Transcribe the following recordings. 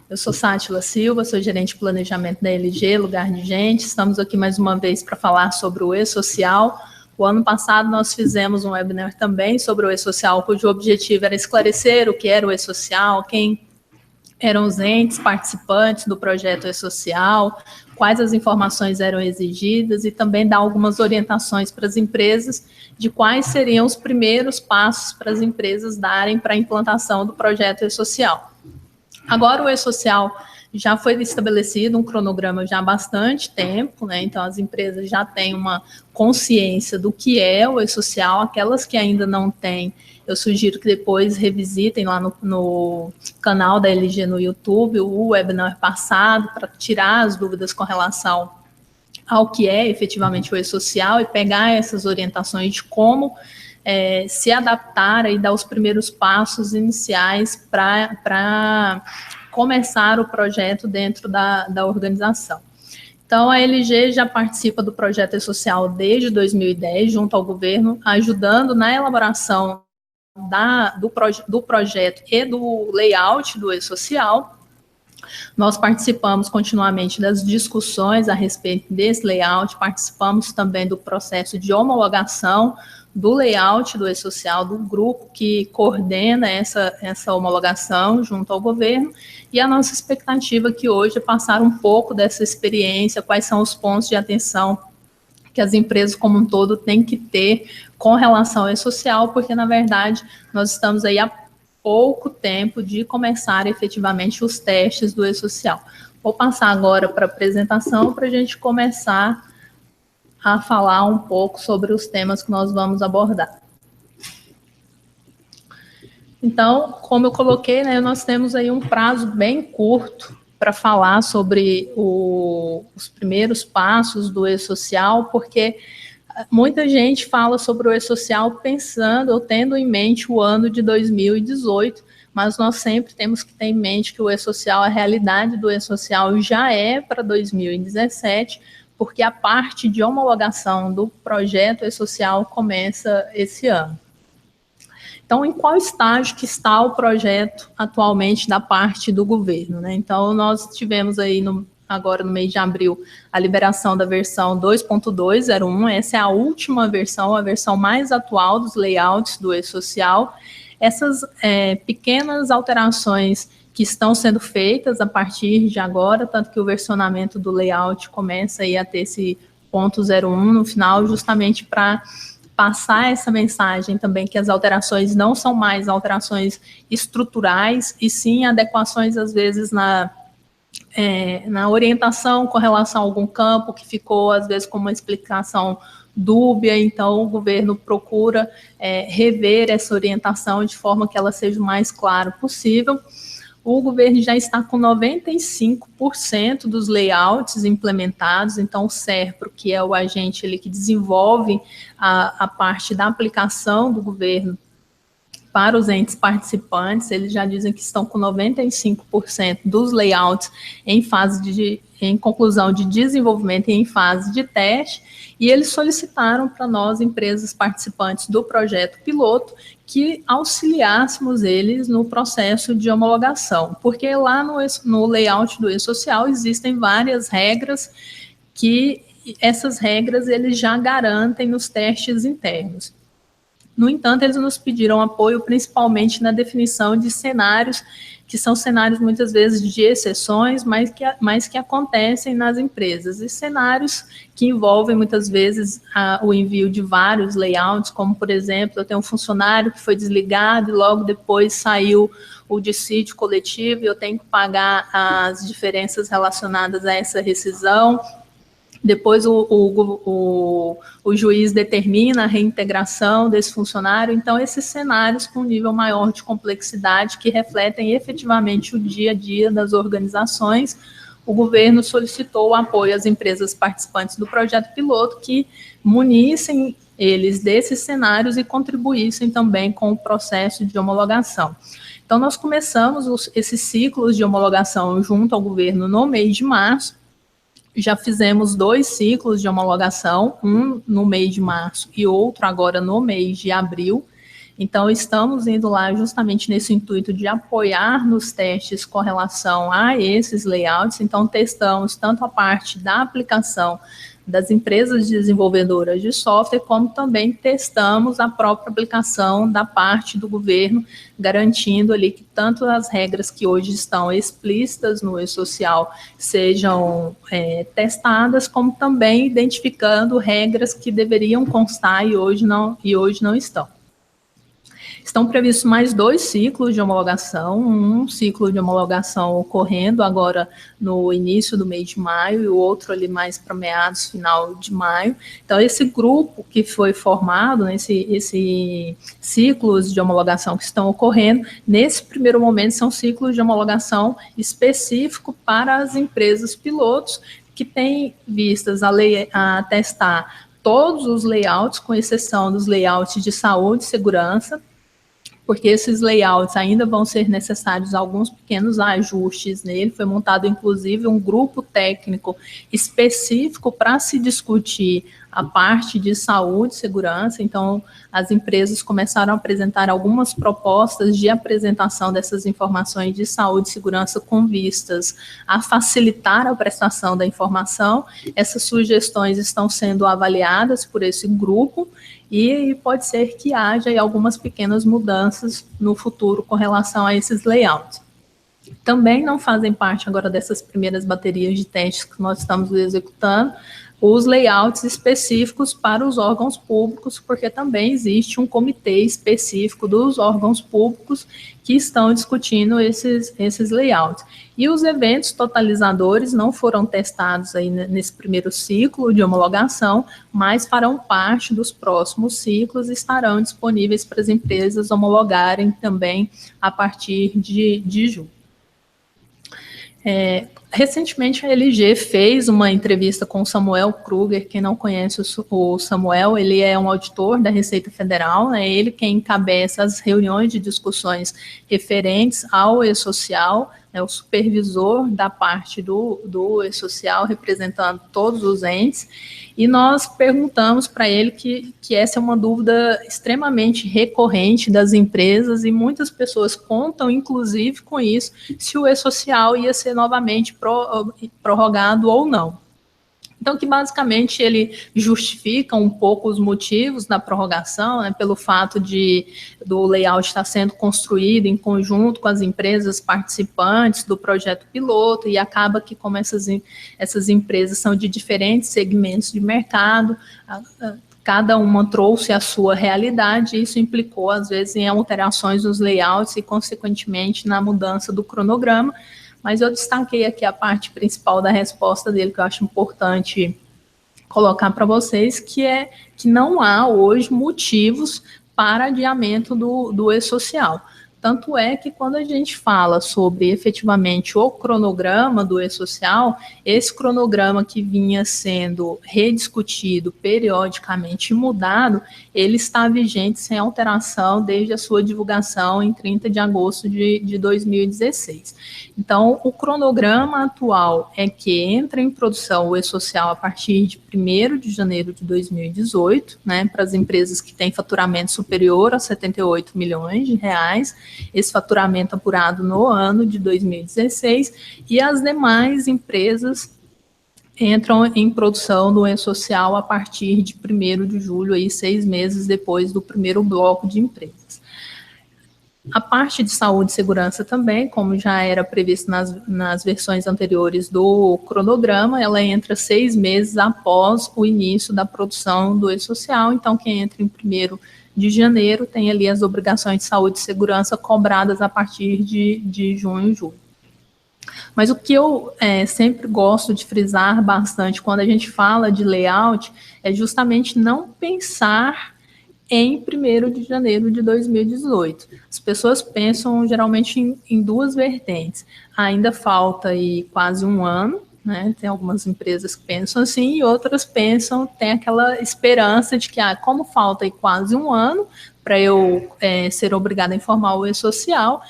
Eu sou Sátila Silva, sou gerente de planejamento da LG, Lugar de Gente. Estamos aqui mais uma vez para falar sobre o e-social. O ano passado nós fizemos um webinar também sobre o e-social, cujo objetivo era esclarecer o que era o e-social, quem eram os entes participantes do projeto e-social, quais as informações eram exigidas e também dar algumas orientações para as empresas de quais seriam os primeiros passos para as empresas darem para a implantação do projeto e-social. Agora o e-social já foi estabelecido um cronograma já há bastante tempo, né? Então as empresas já têm uma consciência do que é o e-social, aquelas que ainda não têm, eu sugiro que depois revisitem lá no canal da LG no YouTube o webinar passado para tirar as dúvidas com relação ao que é efetivamente o e-social e pegar essas orientações de como se adaptar e dar os primeiros passos iniciais para começar o projeto dentro da organização. Então, a LG já participa do projeto e-social desde 2010, junto ao governo, ajudando na elaboração do projeto e do layout do e-social. Nós participamos continuamente das discussões a respeito desse layout, participamos também do processo de homologação do layout do e-social, do grupo que coordena essa homologação junto ao governo, e a nossa expectativa aqui hoje é passar um pouco dessa experiência, quais são os pontos de atenção que as empresas como um todo têm que ter com relação ao e-social, porque, na verdade, nós estamos aí há pouco tempo de começar efetivamente os testes do e-social. Vou passar agora para a apresentação para a gente começar a falar um pouco sobre os temas que nós vamos abordar. Então, como eu coloquei, né, nós temos aí um prazo bem curto para falar sobre os primeiros passos do e-social, porque muita gente fala sobre o e-social pensando ou tendo em mente o ano de 2018, mas nós sempre temos que ter em mente que o e-social, a realidade do e-social já é para 2017, porque a parte de homologação do projeto e-social começa esse ano. Então, em qual estágio que está o projeto atualmente da parte do governo, né? Então, nós tivemos aí agora no mês de abril, a liberação da versão 2.201, essa é a última versão, a versão mais atual dos layouts do e-social. Essas pequenas alterações que estão sendo feitas a partir de agora, tanto que o versionamento do layout começa aí a ter esse ponto 01 no final, justamente para passar essa mensagem também que as alterações não são mais alterações estruturais, e sim adequações, às vezes, na orientação com relação a algum campo que ficou, às vezes, com uma explicação dúbia. Então o governo procura rever essa orientação de forma que ela seja o mais clara possível. O governo já está com 95% dos layouts implementados, então o SERPRO, que é o agente ele, que desenvolve a parte da aplicação do governo para os entes participantes, eles já dizem que estão com 95% dos layouts em conclusão de desenvolvimento e em fase de teste, e eles solicitaram para nós, empresas participantes do projeto piloto, que auxiliássemos eles no processo de homologação, porque lá no layout do e-social existem várias regras que essas regras eles já garantem nos testes internos. No entanto, eles nos pediram apoio principalmente na definição de cenários, que são cenários muitas vezes de exceções, mas que acontecem nas empresas, e cenários que envolvem muitas vezes o envio de vários layouts, como, por exemplo, eu tenho um funcionário que foi desligado e logo depois saiu o dissídio coletivo e eu tenho que pagar as diferenças relacionadas a essa rescisão. Depois o juiz determina a reintegração desse funcionário. Então, esses cenários com nível maior de complexidade que refletem efetivamente o dia a dia das organizações, o governo solicitou o apoio às empresas participantes do projeto piloto que munissem eles desses cenários e contribuíssem também com o processo de homologação. Então, nós começamos esses ciclos de homologação junto ao governo no mês de março. Já fizemos 2 ciclos de homologação, um no mês de março e outro agora no mês de abril. Então, estamos indo lá justamente nesse intuito de apoiar nos testes com relação a esses layouts. Então, testamos tanto a parte da aplicação das empresas desenvolvedoras de software, como também testamos a própria aplicação da parte do governo, garantindo ali que tanto as regras que hoje estão explícitas no e-social sejam testadas, como também identificando regras que deveriam constar e hoje não estão. Estão previstos mais 2 ciclos de homologação, um ciclo de homologação ocorrendo agora no início do mês de maio e o outro ali mais para meados, final de maio. Então, esse grupo que foi formado, esse ciclos de homologação que estão ocorrendo, nesse primeiro momento são ciclos de homologação específico para as empresas pilotos que têm vistas a testar todos os layouts, com exceção dos layouts de saúde e segurança, porque esses layouts ainda vão ser necessários alguns pequenos ajustes nele. Foi montado, inclusive, um grupo técnico específico para se discutir a parte de saúde e segurança. Então, as empresas começaram a apresentar algumas propostas de apresentação dessas informações de saúde e segurança com vistas a facilitar a prestação da informação. Essas sugestões estão sendo avaliadas por esse grupo, e pode ser que haja algumas pequenas mudanças no futuro com relação a esses layouts. Também não fazem parte agora dessas primeiras baterias de testes que nós estamos executando os layouts específicos para os órgãos públicos, porque também existe um comitê específico dos órgãos públicos que estão discutindo esses layouts. E os eventos totalizadores não foram testados aí nesse primeiro ciclo de homologação, mas farão parte dos próximos ciclos e estarão disponíveis para as empresas homologarem também a partir de julho. Recentemente, a LG fez uma entrevista com o Samuel Kruger. Quem não conhece o Samuel, ele é um auditor da Receita Federal, né? Ele quem encabeça as reuniões de discussões referentes ao e-social, né? O supervisor da parte do e-social, representando todos os entes. E nós perguntamos para ele que essa é uma dúvida extremamente recorrente das empresas, e muitas pessoas contam, inclusive, com isso, se o e-social ia ser novamente prorrogado ou não. Então, que basicamente ele justifica um pouco os motivos da prorrogação, né, pelo fato do layout estar sendo construído em conjunto com as empresas participantes do projeto piloto, e acaba que, como essas empresas são de diferentes segmentos de mercado, cada uma trouxe a sua realidade, e isso implicou, às vezes, em alterações nos layouts e, consequentemente, na mudança do cronograma. Mas eu destaquei aqui a parte principal da resposta dele, que eu acho importante colocar para vocês, que é que não há hoje motivos para adiamento do e-social. Tanto é que quando a gente fala sobre efetivamente o cronograma do e-social, esse cronograma que vinha sendo rediscutido periodicamente e mudado, ele está vigente sem alteração desde a sua divulgação em 30 de agosto de 2016. Então, o cronograma atual é que entra em produção o e-social a partir de 1º de janeiro de 2018, né, para as empresas que têm faturamento superior a 78 milhões de reais, esse faturamento apurado no ano de 2016, e as demais empresas entram em produção do e-social a partir de 1º de julho, aí 6 meses depois do primeiro bloco de empresas. A parte de saúde e segurança também, como já era previsto nas versões anteriores do cronograma, ela entra 6 meses após o início da produção do e-social. Então, quem entra em 1º de janeiro tem ali as obrigações de saúde e segurança cobradas a partir de junho e julho. Mas o que eu sempre gosto de frisar bastante quando a gente fala de layout é justamente não pensar em 1º de janeiro de 2018. As pessoas pensam geralmente em 2 vertentes. Ainda falta aí quase um ano, né? Tem algumas empresas que pensam assim, e outras tem aquela esperança de que, como falta aí quase um ano para eu ser obrigada a informar o e-social,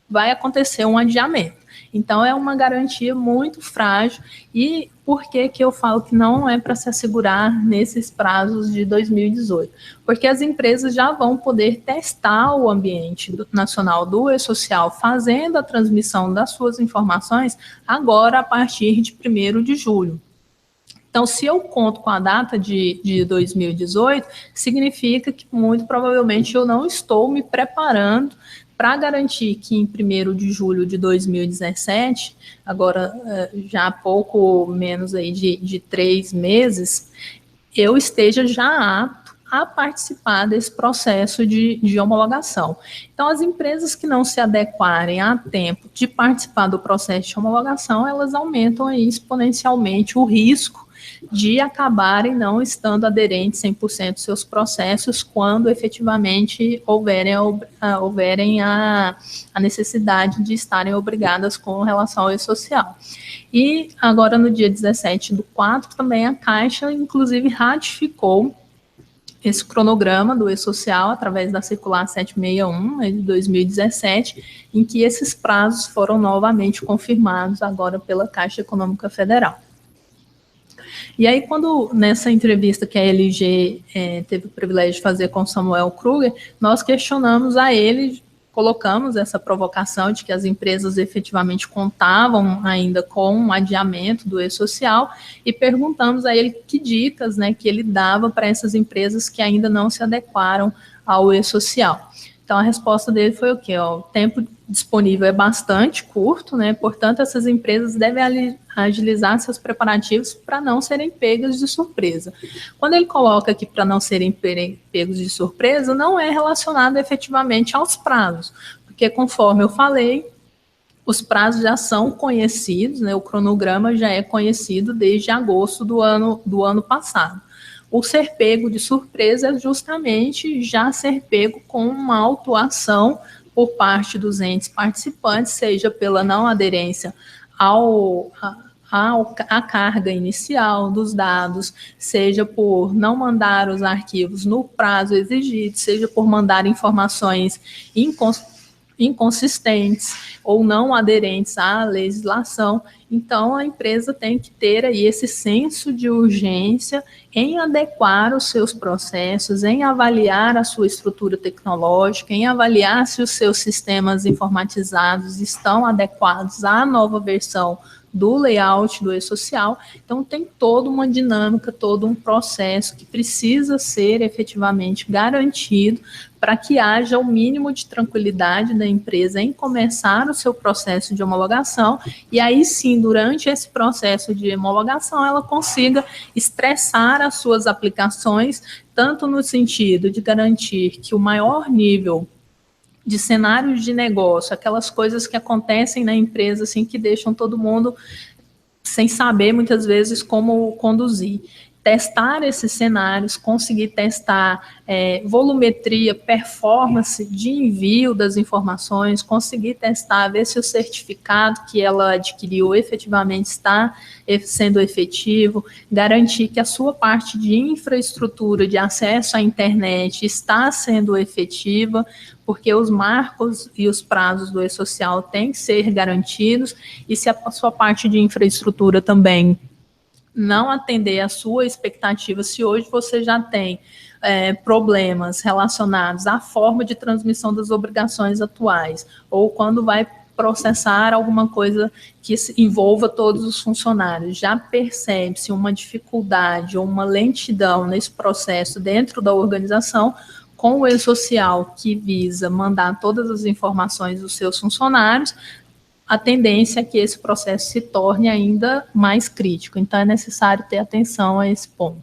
vai acontecer um adiamento. Então, é uma garantia muito frágil. E por que eu falo que não é para se assegurar nesses prazos de 2018? Porque as empresas já vão poder testar o ambiente nacional do e-social, fazendo a transmissão das suas informações agora a partir de 1º de julho. Então, se eu conto com a data de 2018, significa que muito provavelmente eu não estou me preparando para garantir que em 1º de julho de 2017, agora já há pouco menos aí de 3 meses, eu esteja já apto a participar desse processo de homologação. Então, as empresas que não se adequarem a tempo de participar do processo de homologação, elas aumentam aí exponencialmente o risco de acabarem não estando aderentes 100% dos seus processos quando efetivamente houverem a necessidade de estarem obrigadas com relação ao e-social. E agora, no dia 17/4, também a Caixa, inclusive, ratificou esse cronograma do e-social através da circular 761 de 2017, em que esses prazos foram novamente confirmados agora pela Caixa Econômica Federal. E aí, quando nessa entrevista que a LG teve o privilégio de fazer com Samuel Kruger, nós questionamos a ele, colocamos essa provocação de que as empresas efetivamente contavam ainda com um adiamento do e-social e perguntamos a ele que dicas, né, que ele dava para essas empresas que ainda não se adequaram ao e-social. Então, a resposta dele foi o quê? O tempo disponível é bastante curto, né? Portanto, essas empresas devem agilizar seus preparativos para não serem pegas de surpresa. Quando ele coloca aqui para não serem pegos de surpresa, não é relacionado efetivamente aos prazos, porque conforme eu falei, os prazos já são conhecidos, né? O cronograma já é conhecido desde agosto do ano passado. O ser pego de surpresa é justamente já ser pego com uma autuação por parte dos entes participantes, seja pela não aderência à carga inicial dos dados, seja por não mandar os arquivos no prazo exigido, seja por mandar informações inconsistentes ou não aderentes à legislação. Então, a empresa tem que ter aí esse senso de urgência em adequar os seus processos, em avaliar a sua estrutura tecnológica, em avaliar se os seus sistemas informatizados estão adequados à nova versão do layout do e-social. Então, tem toda uma dinâmica, todo um processo que precisa ser efetivamente garantido para que haja o mínimo de tranquilidade da empresa em começar o seu processo de homologação e aí sim, durante esse processo de homologação, ela consiga estressar as suas aplicações, tanto no sentido de garantir que o maior nível de cenários de negócio, aquelas coisas que acontecem na empresa, assim, que deixam todo mundo sem saber, muitas vezes, como conduzir. Testar esses cenários, conseguir testar volumetria, performance de envio das informações, conseguir testar, ver se o certificado que ela adquiriu efetivamente está sendo efetivo, garantir que a sua parte de infraestrutura de acesso à internet está sendo efetiva, porque os marcos e os prazos do e-social têm que ser garantidos, e se a sua parte de infraestrutura também não atender a sua expectativa, se hoje você já tem problemas relacionados à forma de transmissão das obrigações atuais, ou quando vai processar alguma coisa que envolva todos os funcionários, já percebe-se uma dificuldade ou uma lentidão nesse processo dentro da organização, com o e-social que visa mandar todas as informações dos seus funcionários, a tendência é que esse processo se torne ainda mais crítico. Então, é necessário ter atenção a esse ponto.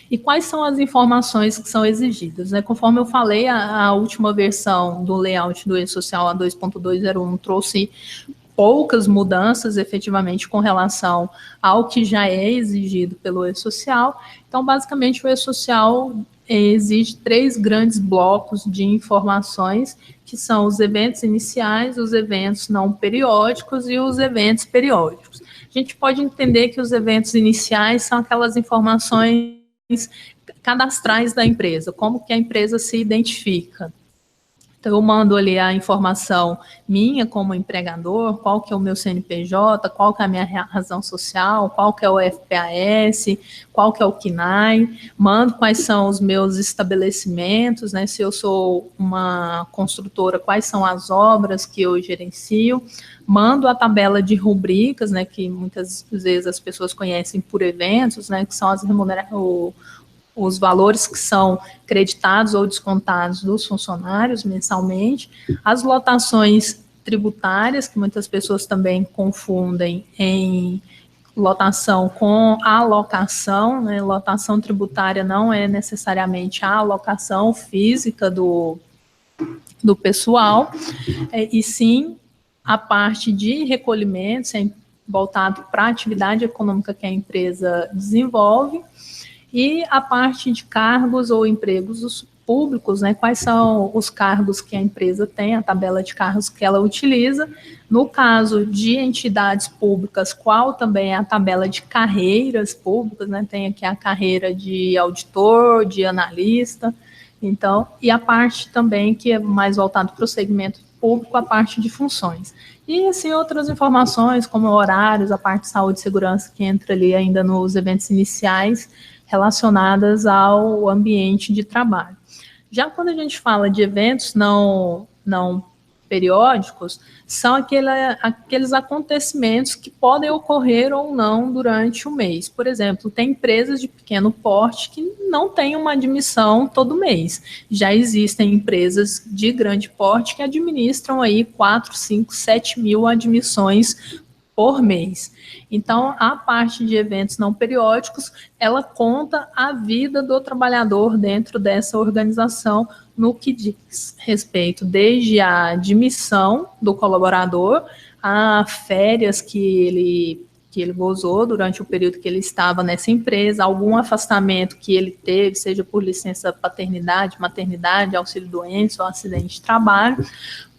E quais são as informações que são exigidas? Conforme eu falei, a última versão do layout do e-social, a 2.201, trouxe poucas mudanças, efetivamente, com relação ao que já é exigido pelo e-social. Então, basicamente, o e-social exige 3 grandes blocos de informações, que são os eventos iniciais, os eventos não periódicos e os eventos periódicos. A gente pode entender que os eventos iniciais são aquelas informações cadastrais da empresa, como que a empresa se identifica. Então, eu mando ali a informação minha como empregador, qual que é o meu CNPJ, qual que é a minha razão social, qual que é o FPAS, qual que é o CNAE, mando quais são os meus estabelecimentos, né? Se eu sou uma construtora, quais são as obras que eu gerencio, mando a tabela de rubricas, né? Que muitas vezes as pessoas conhecem por eventos, né? Que são as os valores que são creditados ou descontados dos funcionários mensalmente, as lotações tributárias, que muitas pessoas também confundem em lotação com alocação, né? Lotação tributária não é necessariamente a alocação física do pessoal, e sim a parte de recolhimentos, voltado para a atividade econômica que a empresa desenvolve, e a parte de cargos ou empregos públicos, né? Quais são os cargos que a empresa tem, a tabela de cargos que ela utiliza. No caso de entidades públicas, qual também é a tabela de carreiras públicas, né? Tem aqui a carreira de auditor, de analista, então, e a parte também que é mais voltado para o segmento público, a parte de funções. E, assim, outras informações, como horários, a parte de saúde e segurança, que entra ali ainda nos eventos iniciais, relacionadas ao ambiente de trabalho. Já quando a gente fala de eventos não periódicos, são aqueles acontecimentos que podem ocorrer ou não durante o mês. Por exemplo, tem empresas de pequeno porte que não têm uma admissão todo mês. Já existem empresas de grande porte que administram aí 4, 5, 7 mil admissões por mês. Então, a parte de eventos não periódicos, ela conta a vida do trabalhador dentro dessa organização no que diz respeito desde a admissão do colaborador, a férias que ele gozou durante o período que ele estava nessa empresa, algum afastamento que ele teve, seja por licença paternidade, maternidade, auxílio-doença ou acidente de trabalho,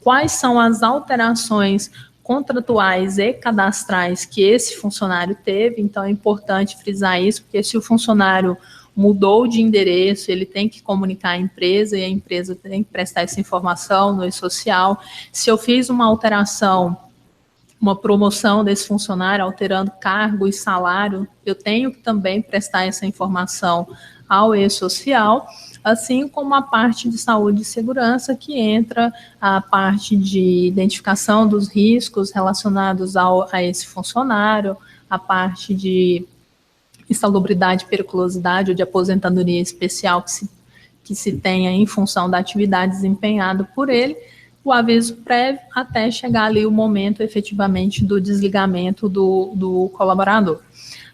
quais são as alterações contratuais e cadastrais que esse funcionário teve. Então é importante frisar isso, porque se o funcionário mudou de endereço, ele tem que comunicar à empresa e a empresa tem que prestar essa informação no e-social. Se eu fiz uma alteração, uma promoção desse funcionário, alterando cargo e salário, eu tenho que também prestar essa informação ao e-social, assim como a parte de saúde e segurança, que entra a parte de identificação dos riscos relacionados a esse funcionário, a parte de insalubridade, periculosidade ou de aposentadoria especial que se tenha em função da atividade desempenhada por ele, o aviso prévio até chegar ali o momento efetivamente do desligamento do colaborador.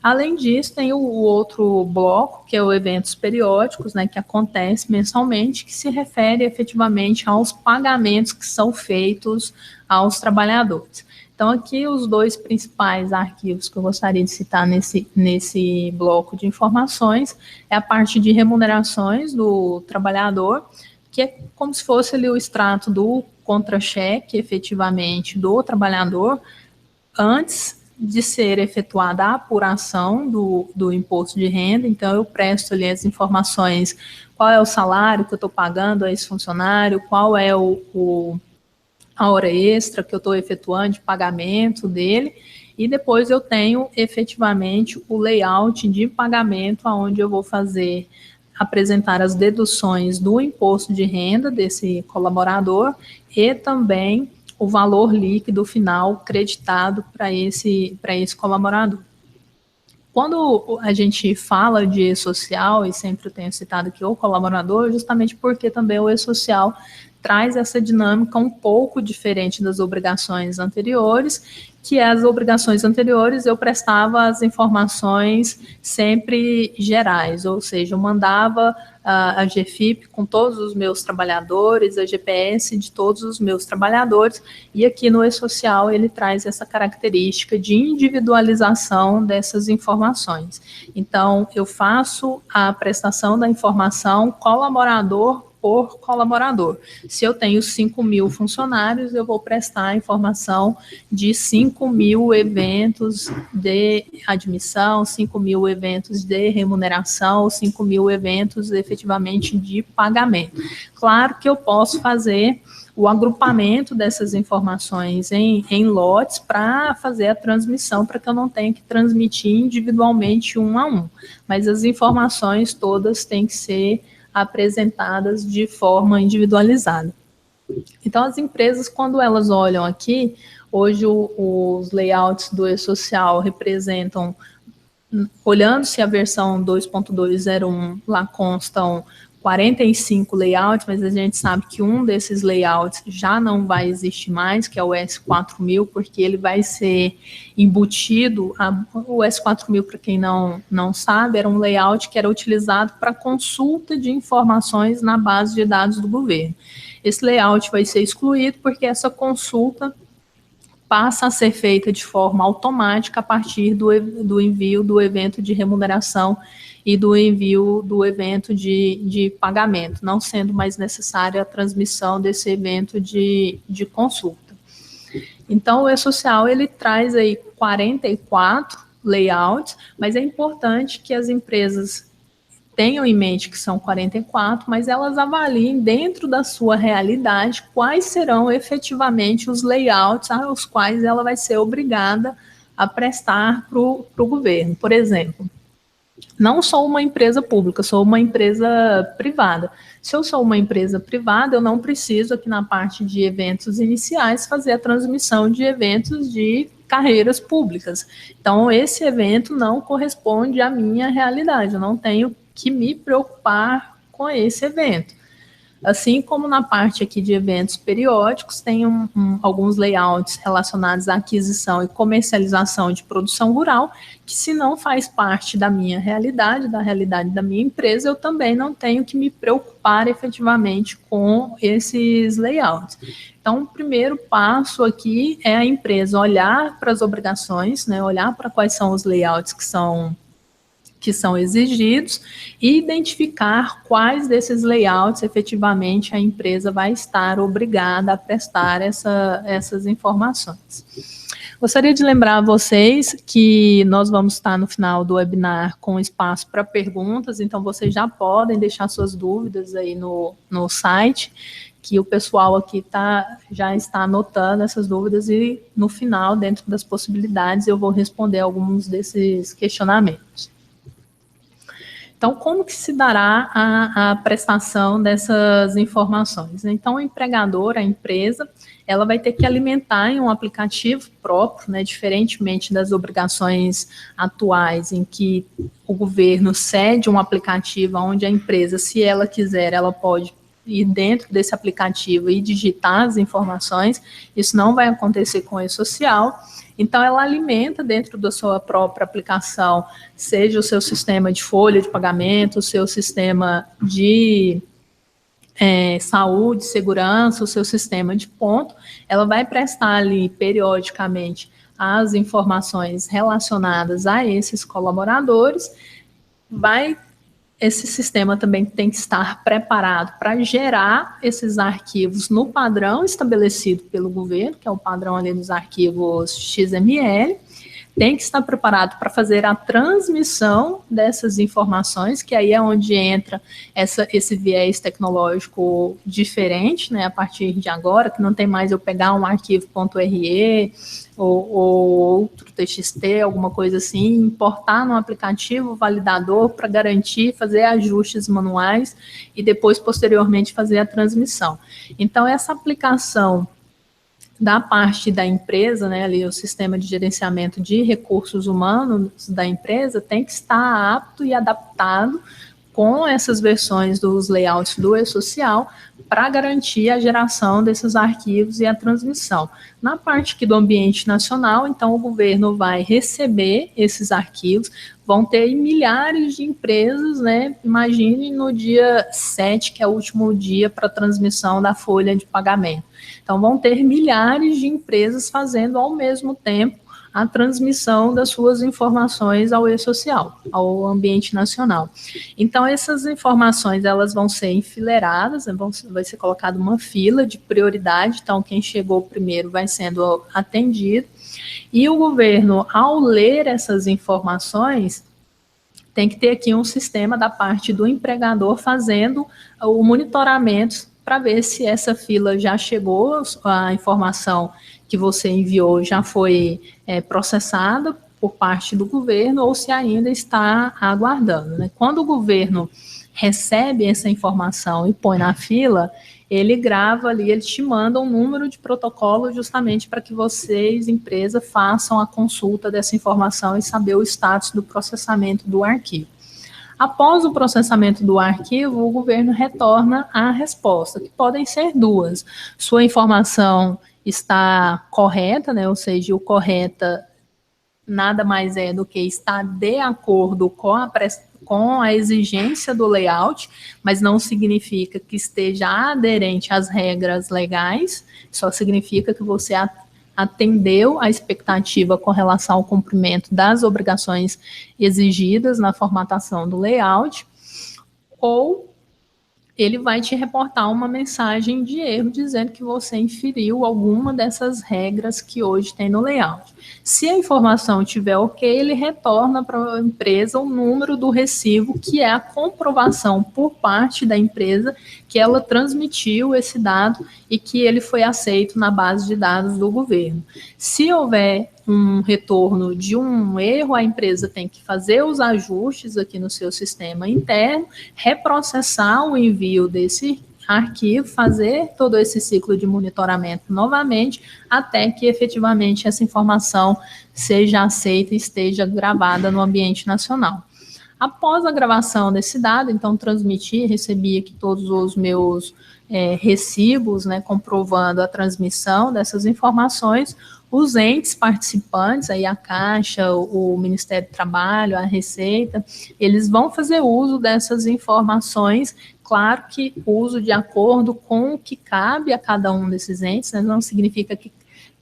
Além disso, tem o outro bloco, que é o eventos periódicos, né, que acontece mensalmente, que se refere efetivamente aos pagamentos que são feitos aos trabalhadores. Então, aqui os dois principais arquivos que eu gostaria de citar nesse bloco de informações é a parte de remunerações do trabalhador, que é como se fosse ali o extrato do contra-cheque, efetivamente, do trabalhador, antes de ser efetuada a apuração do imposto de renda. Então, eu presto ali as informações, qual é o salário que eu estou pagando a esse funcionário, qual é a hora extra que eu estou efetuando de pagamento dele, e depois eu tenho efetivamente o layout de pagamento, onde eu vou apresentar as deduções do imposto de renda desse colaborador e também o valor líquido final creditado para esse colaborador. Quando a gente fala de e-social, e sempre eu tenho citado aqui o colaborador, justamente porque também o e-social traz essa dinâmica um pouco diferente das obrigações anteriores, que as obrigações anteriores eu prestava as informações sempre gerais, ou seja, eu mandava a GFIP com todos os meus trabalhadores, a GPS de todos os meus trabalhadores, e aqui no e-social ele traz essa característica de individualização dessas informações. Então, eu faço a prestação da informação colaborador por colaborador. Se eu tenho 5.000 funcionários, eu vou prestar a informação de 5.000 eventos de admissão, 5.000 eventos de remuneração, 5.000 eventos efetivamente de pagamento. Claro que eu posso fazer o agrupamento dessas informações em lotes para fazer a transmissão, para que eu não tenha que transmitir individualmente um a um. Mas as informações todas têm que ser apresentadas de forma individualizada. Então, as empresas, quando elas olham aqui, hoje os layouts do e-social representam, olhando-se a versão 2.201, lá constam 45 layouts, mas a gente sabe que um desses layouts já não vai existir mais, que é o S4000, porque ele vai ser embutido. O S4000, para quem não sabe, era um layout que era utilizado para consulta de informações na base de dados do governo. Esse layout vai ser excluído porque essa consulta passa a ser feita de forma automática a partir do envio do evento de remuneração e do envio do evento de pagamento, não sendo mais necessária a transmissão desse evento de consulta. Então, o e-social, ele traz aí 44 layouts, mas é importante que as empresas tenham em mente que são 44, mas elas avaliem dentro da sua realidade quais serão efetivamente os layouts aos quais ela vai ser obrigada a prestar para o governo. Por exemplo, não sou uma empresa pública, sou uma empresa privada. Se eu sou uma empresa privada, eu não preciso aqui na parte de eventos iniciais fazer a transmissão de eventos de carreiras públicas. Então, esse evento não corresponde à minha realidade, eu não tenho que me preocupar com esse evento. Assim como na parte aqui de eventos periódicos, tem alguns layouts relacionados à aquisição e comercialização de produção rural, que se não faz parte da minha realidade, da realidade da minha empresa, eu também não tenho que me preocupar efetivamente com esses layouts. Então, o primeiro passo aqui é a empresa olhar para as obrigações, né, olhar para quais são os layouts que são exigidos e identificar quais desses layouts efetivamente a empresa vai estar obrigada a prestar essas informações. Gostaria de lembrar a vocês que nós vamos estar no final do webinar com espaço para perguntas, então vocês já podem deixar suas dúvidas aí no site, que o pessoal aqui já está anotando essas dúvidas e no final, dentro das possibilidades, eu vou responder alguns desses questionamentos. Então, como que se dará a prestação dessas informações? Então, o empregador, a empresa, ela vai ter que alimentar em um aplicativo próprio, né, diferentemente das obrigações atuais, em que o governo cede um aplicativo onde a empresa, se ela quiser, ela pode ir dentro desse aplicativo e digitar as informações. Isso não vai acontecer com o e-social. Então, ela alimenta dentro da sua própria aplicação, seja o seu sistema de folha de pagamento, o seu sistema de saúde, segurança, o seu sistema de ponto. Ela vai prestar ali, periodicamente, as informações relacionadas a esses colaboradores. Esse sistema também tem que estar preparado para gerar esses arquivos no padrão estabelecido pelo governo, que é o padrão ali dos arquivos XML, tem que estar preparado para fazer a transmissão dessas informações, que aí é onde entra esse viés tecnológico diferente, né, a partir de agora, que não tem mais eu pegar um arquivo .re ou outro TXT, alguma coisa assim, importar no aplicativo validador para garantir, fazer ajustes manuais e depois, posteriormente, fazer a transmissão. Então, essa aplicação da parte da empresa, né, ali o sistema de gerenciamento de recursos humanos da empresa tem que estar apto e adaptado com essas versões dos layouts do e-social para garantir a geração desses arquivos e a transmissão. Na parte aqui do ambiente nacional, então o governo vai receber esses arquivos, vão ter milhares de empresas, né? Imagine no dia 7, que é o último dia para a transmissão da folha de pagamento. Então vão ter milhares de empresas fazendo ao mesmo tempo a transmissão das suas informações ao e-social, ao ambiente nacional. Então, essas informações, elas vão ser enfileiradas, né, vai ser colocada uma fila de prioridade, então quem chegou primeiro vai sendo atendido, e o governo, ao ler essas informações, tem que ter aqui um sistema da parte do empregador fazendo o monitoramento para ver se essa fila já chegou, a informação que você enviou já foi processada por parte do governo ou se ainda está aguardando, né? Quando o governo recebe essa informação e põe na fila, ele grava ali, ele te manda um número de protocolo justamente para que vocês, empresa, façam a consulta dessa informação e saber o status do processamento do arquivo. Após o processamento do arquivo, o governo retorna a resposta, que podem ser duas. Sua informação está correta, né? Ou seja, o correta nada mais é do que está de acordo com a exigência do layout, mas não significa que esteja aderente às regras legais, só significa que você atendeu a expectativa com relação ao cumprimento das obrigações exigidas na formatação do layout, ou ele vai te reportar uma mensagem de erro dizendo que você inferiu alguma dessas regras que hoje tem no layout. Se a informação estiver ok, ele retorna para a empresa o número do recibo, que é a comprovação por parte da empresa que ela transmitiu esse dado e que ele foi aceito na base de dados do governo. Se houver um retorno de um erro, a empresa tem que fazer os ajustes aqui no seu sistema interno, reprocessar o envio desse arquivo, fazer todo esse ciclo de monitoramento novamente, até que efetivamente essa informação seja aceita e esteja gravada no ambiente nacional. Após a gravação desse dado, então recebi aqui todos os meus recibos, né, comprovando a transmissão dessas informações. Os entes participantes, aí a Caixa, o Ministério do Trabalho, a Receita, eles vão fazer uso dessas informações, claro que uso de acordo com o que cabe a cada um desses entes, né, não significa que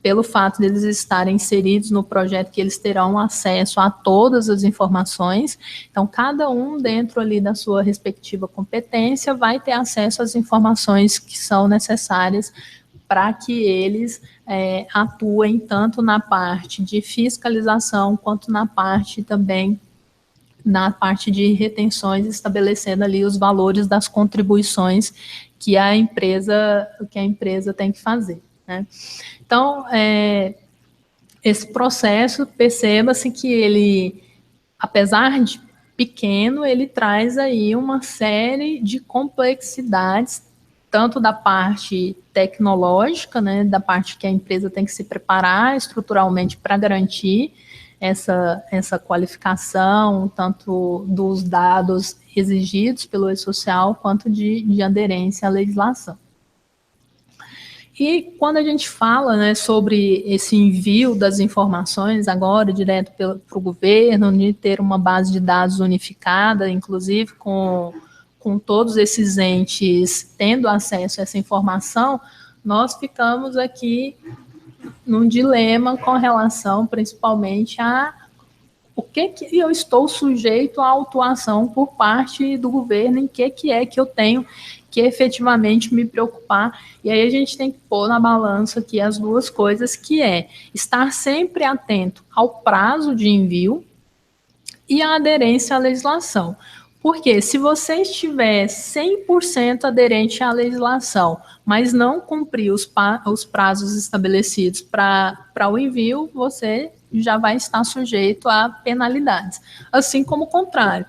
pelo fato deles estarem inseridos no projeto que eles terão acesso a todas as informações. Então, cada um dentro ali da sua respectiva competência vai ter acesso às informações que são necessárias para que eles atuem tanto na parte de fiscalização quanto na parte também de retenções, estabelecendo ali os valores das contribuições que a empresa tem que fazer, né? Então, esse processo, perceba-se que ele, apesar de pequeno, ele traz aí uma série de complexidades, tanto da parte tecnológica, né, da parte que a empresa tem que se preparar estruturalmente para garantir essa qualificação, tanto dos dados exigidos pelo e-social, quanto de aderência à legislação. E quando a gente fala, né, sobre esse envio das informações agora direto para o governo, de ter uma base de dados unificada, inclusive com todos esses entes tendo acesso a essa informação, nós ficamos aqui num dilema com relação principalmente a o que eu estou sujeito à autuação por parte do governo, em que é que eu tenho que efetivamente me preocupar. E aí a gente tem que pôr na balança aqui as duas coisas, que é estar sempre atento ao prazo de envio e à aderência à legislação. Porque se você estiver 100% aderente à legislação, mas não cumprir os prazos estabelecidos para o envio, você já vai estar sujeito a penalidades. Assim como o contrário.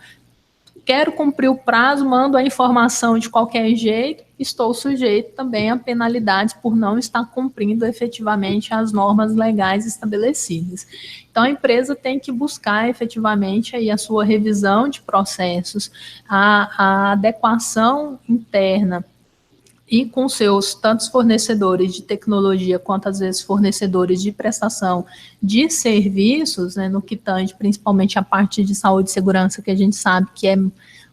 Quero cumprir o prazo, mando a informação de qualquer jeito, estou sujeito também a penalidades por não estar cumprindo efetivamente as normas legais estabelecidas. Então, a empresa tem que buscar efetivamente aí a sua revisão de processos, a adequação interna e com seus tantos fornecedores de tecnologia quanto às vezes fornecedores de prestação de serviços, né, no que tange principalmente a parte de saúde e segurança, que a gente sabe que é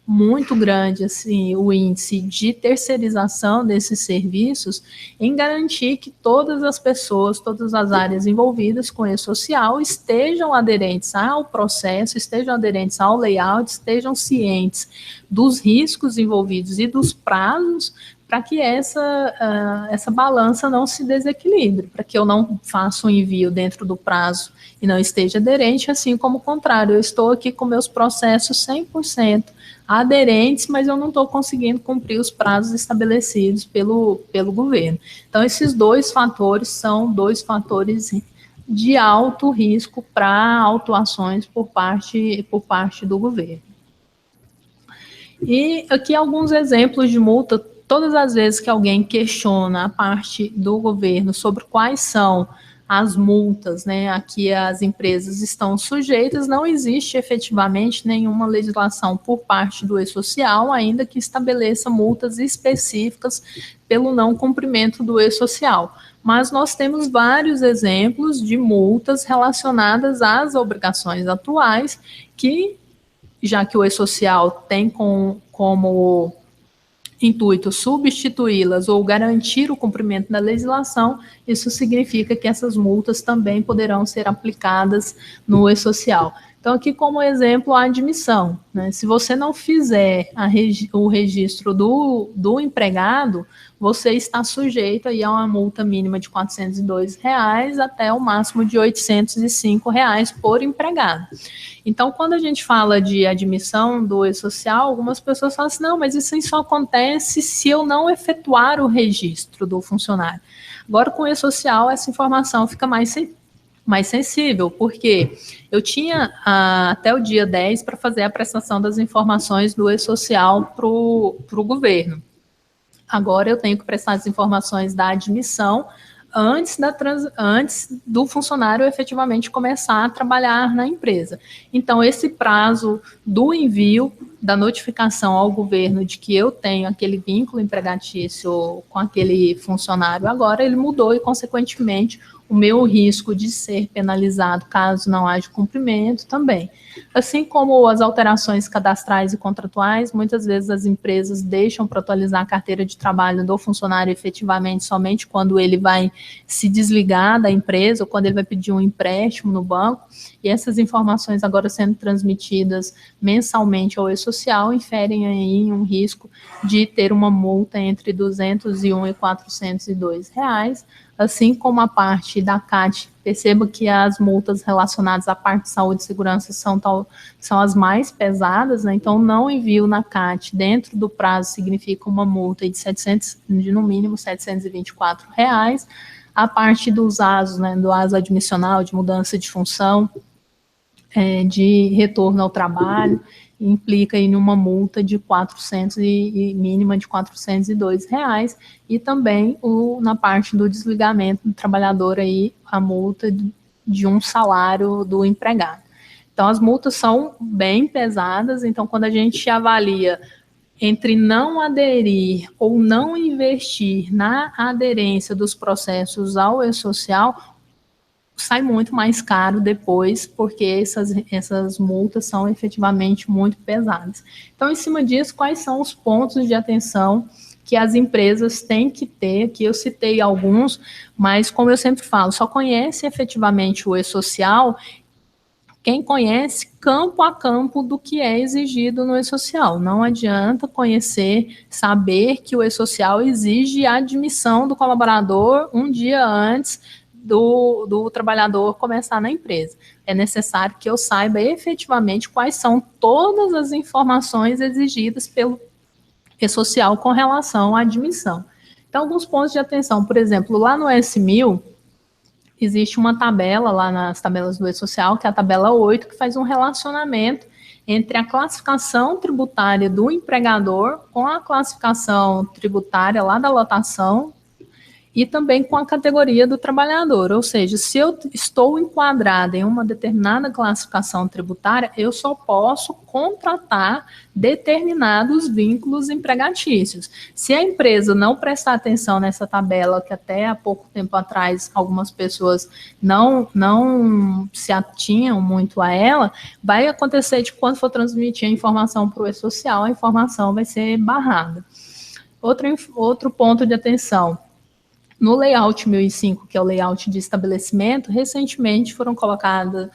muito grande assim, o índice de terceirização desses serviços, em garantir que todas as pessoas, todas as áreas envolvidas com o e-social estejam aderentes ao processo, estejam aderentes ao layout, estejam cientes dos riscos envolvidos e dos prazos, para que essa balança não se desequilibre, para que eu não faça um envio dentro do prazo e não esteja aderente, assim como o contrário, eu estou aqui com meus processos 100% aderentes, mas eu não estou conseguindo cumprir os prazos estabelecidos pelo governo. Então, esses dois fatores são dois fatores de alto risco para autuações por parte do governo. E aqui alguns exemplos de multa. Todas as vezes que alguém questiona a parte do governo sobre quais são as multas, né, a que as empresas estão sujeitas, não existe efetivamente nenhuma legislação por parte do e-social, ainda que estabeleça multas específicas pelo não cumprimento do e-social. Mas nós temos vários exemplos de multas relacionadas às obrigações atuais, que, já que o e-social tem como intuito substituí-las ou garantir o cumprimento da legislação, isso significa que essas multas também poderão ser aplicadas no e-social. Então, aqui como exemplo, a admissão, né? Se você não fizer o registro do empregado, você está sujeito aí a uma multa mínima de R$ 402 até o máximo de R$ 805 por empregado. Então, quando a gente fala de admissão do e-social, algumas pessoas falam assim, não, mas isso só acontece se eu não efetuar o registro do funcionário. Agora, com o e-social, essa informação fica mais sensível, porque eu tinha até o dia 10 para fazer a prestação das informações do e-social para o governo. Agora eu tenho que prestar as informações da admissão antes do funcionário efetivamente começar a trabalhar na empresa. Então, esse prazo do envio da notificação ao governo de que eu tenho aquele vínculo empregatício com aquele funcionário, agora ele mudou e, consequentemente, o meu risco de ser penalizado caso não haja cumprimento também. Assim como as alterações cadastrais e contratuais, muitas vezes as empresas deixam para atualizar a carteira de trabalho do funcionário efetivamente somente quando ele vai se desligar da empresa ou quando ele vai pedir um empréstimo no banco, e essas informações agora sendo transmitidas mensalmente ao e-social inferem aí um risco de ter uma multa entre R$ 201 e R$ 402, assim como a parte da CAT. Perceba que as multas relacionadas à parte de saúde e segurança são as mais pesadas, né? Então, não envio na CAT dentro do prazo significa uma multa de no mínimo R$ 724. A parte dos ASOs, né, do ASO admissional, de mudança de função, de retorno ao trabalho, implica em uma multa de 400 e mínima de R$ 402, e também na parte do desligamento do trabalhador aí, a multa de um salário do empregado. Então, as multas são bem pesadas, então quando a gente avalia entre não aderir ou não investir na aderência dos processos ao e-social, sai muito mais caro depois, porque essas multas são efetivamente muito pesadas. Então, em cima disso, quais são os pontos de atenção que as empresas têm que ter? Aqui eu citei alguns, mas como eu sempre falo, só conhece efetivamente o e-social quem conhece campo a campo do que é exigido no e-social. Não adianta conhecer, saber que o e-social exige a admissão do colaborador um dia antes do trabalhador começar na empresa. É necessário que eu saiba efetivamente quais são todas as informações exigidas pelo e-social com relação à admissão. Então, alguns pontos de atenção, por exemplo, lá no S1000, existe uma tabela lá nas tabelas do e-social, que é a tabela 8, que faz um relacionamento entre a classificação tributária do empregador com a classificação tributária lá da lotação, e também com a categoria do trabalhador, ou seja, se eu estou enquadrada em uma determinada classificação tributária, eu só posso contratar determinados vínculos empregatícios. Se a empresa não prestar atenção nessa tabela, que até há pouco tempo atrás algumas pessoas não se atinham muito a ela, vai acontecer de quando for transmitir a informação para o E-Social, a informação vai ser barrada. Outro ponto de atenção. No layout 1005, que é o layout de estabelecimento, recentemente foi colocado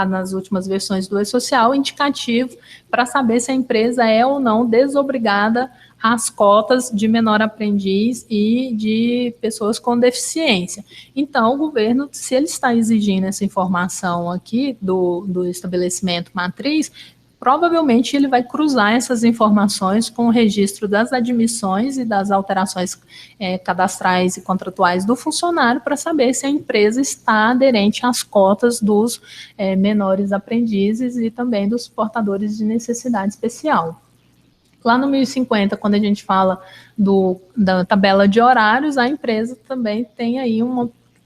nas últimas versões do E-Social indicativo para saber se a empresa é ou não desobrigada às cotas de menor aprendiz e de pessoas com deficiência. Então, o governo, se ele está exigindo essa informação aqui do estabelecimento matriz, provavelmente ele vai cruzar essas informações com o registro das admissões e das alterações cadastrais e contratuais do funcionário para saber se a empresa está aderente às cotas dos menores aprendizes e também dos portadores de necessidade especial. Lá no 1050, quando a gente fala da tabela de horários, a empresa também tem aí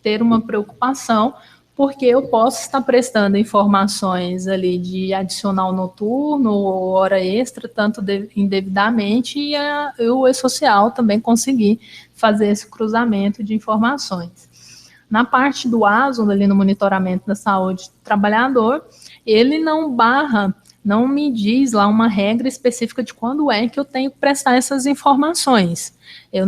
ter uma preocupação, porque eu posso estar prestando informações ali de adicional noturno ou hora extra, tanto indevidamente, e o E-Social também conseguir fazer esse cruzamento de informações. Na parte do ASO, ali no monitoramento da saúde do trabalhador, ele não me diz lá uma regra específica de quando é que eu tenho que prestar essas informações. Ele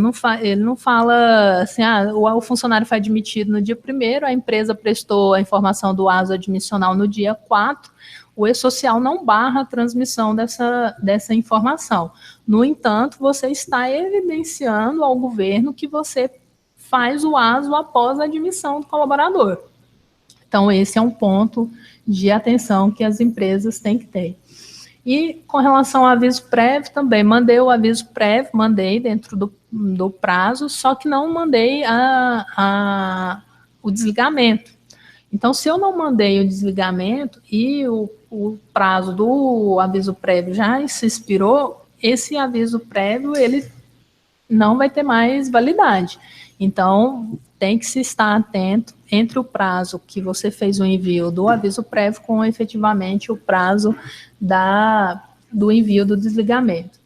não fala assim, o funcionário foi admitido no dia 1º, a empresa prestou a informação do ASO admissional no dia 4, o E-Social não barra a transmissão dessa informação. No entanto, você está evidenciando ao governo que você faz o ASO após a admissão do colaborador. Então, esse é um ponto de atenção que as empresas têm que ter. E com relação ao aviso prévio também, mandei o aviso prévio, mandei dentro do prazo, só que não mandei o desligamento. Então, se eu não mandei o desligamento e o prazo do aviso prévio já se expirou, esse aviso prévio, ele não vai ter mais validade. Então, tem que se estar atento entre o prazo que você fez o envio do aviso prévio com efetivamente o prazo do envio do desligamento.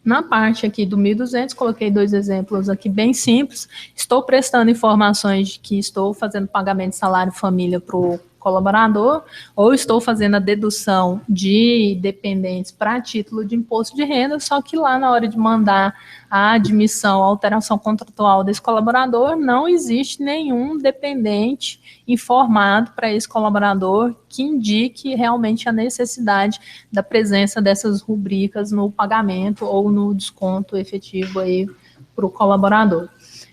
Na parte aqui do 1.200, coloquei 2 exemplos aqui bem simples. Estou prestando informações de que estou fazendo pagamento de salário família para o colaborador, ou estou fazendo a dedução de dependentes para título de imposto de renda, só que lá na hora de mandar a admissão, a alteração contratual desse colaborador, não existe nenhum dependente informado para esse colaborador que indique realmente a necessidade da presença dessas rubricas no pagamento ou no desconto efetivo aí para o colaborador.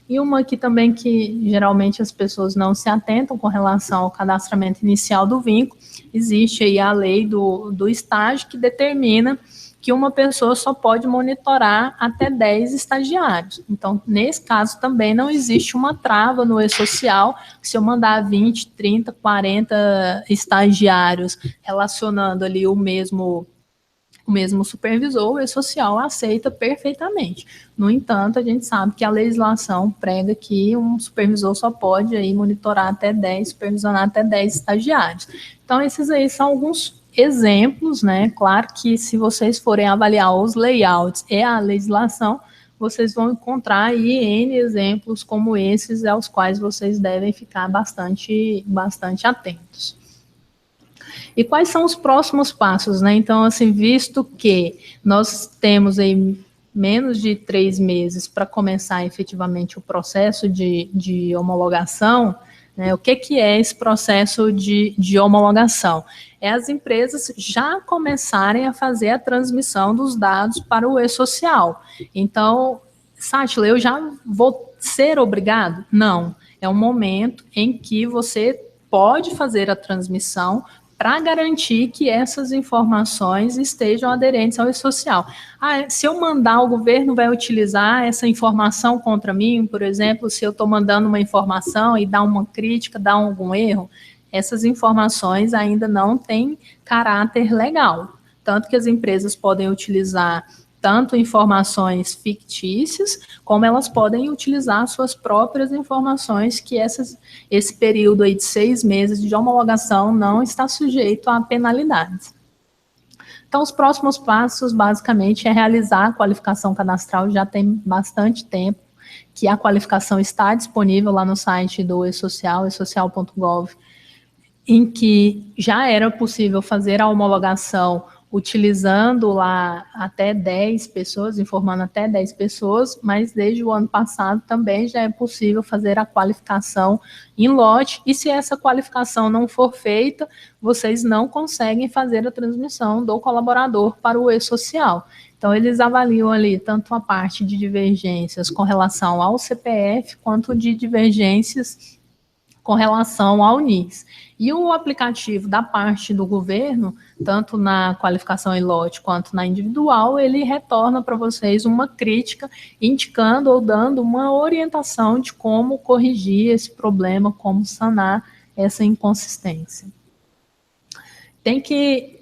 E uma aqui também que geralmente as pessoas não se atentam com relação ao cadastramento inicial do vínculo, existe aí a lei do estágio que determina que uma pessoa só pode monitorar até 10 estagiários. Então, nesse caso também não existe uma trava no E-Social, se eu mandar 20, 30, 40 estagiários relacionando ali o mesmo supervisor, o E-Social aceita perfeitamente. No entanto, a gente sabe que a legislação prega que um supervisor só pode aí monitorar até 10, supervisionar até 10 estagiários. Então, esses aí são alguns exemplos, né? Claro que se vocês forem avaliar os layouts e a legislação, vocês vão encontrar aí N exemplos como esses, aos quais vocês devem ficar bastante atentos. E quais são os próximos passos, né? Então, assim, visto que nós temos aí menos de 3 meses para começar efetivamente o processo de homologação, né? O que é esse processo de homologação? É as empresas já começarem a fazer a transmissão dos dados para o E-Social. Então, Sátila, eu já vou ser obrigado? Não. É um momento em que você pode fazer a transmissão para garantir que essas informações estejam aderentes ao E-Social. Se eu mandar, o governo vai utilizar essa informação contra mim, por exemplo, se eu estou mandando uma informação e dá uma crítica, dá algum erro, essas informações ainda não têm caráter legal. Tanto que as empresas podem utilizar tanto informações fictícias, como elas podem utilizar suas próprias informações, que esse período aí de 6 meses de homologação não está sujeito a penalidades. Então, os próximos passos, basicamente, é realizar a qualificação cadastral. Já tem bastante tempo que a qualificação está disponível lá no site do e-social, esocial.gov, em que já era possível fazer a homologação utilizando lá até 10 pessoas, informando até 10 pessoas, mas desde o ano passado também já é possível fazer a qualificação em lote, e se essa qualificação não for feita, vocês não conseguem fazer a transmissão do colaborador para o e-social. Então, eles avaliam ali tanto a parte de divergências com relação ao CPF, quanto de divergências com relação ao NIS. E o aplicativo da parte do governo, tanto na qualificação em lote quanto na individual, ele retorna para vocês uma crítica, indicando ou dando uma orientação de como corrigir esse problema, como sanar essa inconsistência. Tem que...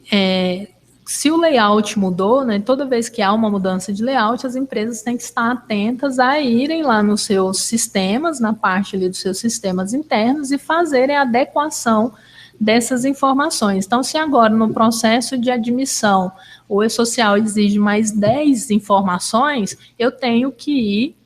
se o layout mudou, né, toda vez que há uma mudança de layout, as empresas têm que estar atentas a irem lá nos seus sistemas, na parte ali dos seus sistemas internos, e fazerem a adequação dessas informações. Então, se agora no processo de admissão o e-social exige mais 10 informações, eu tenho que ir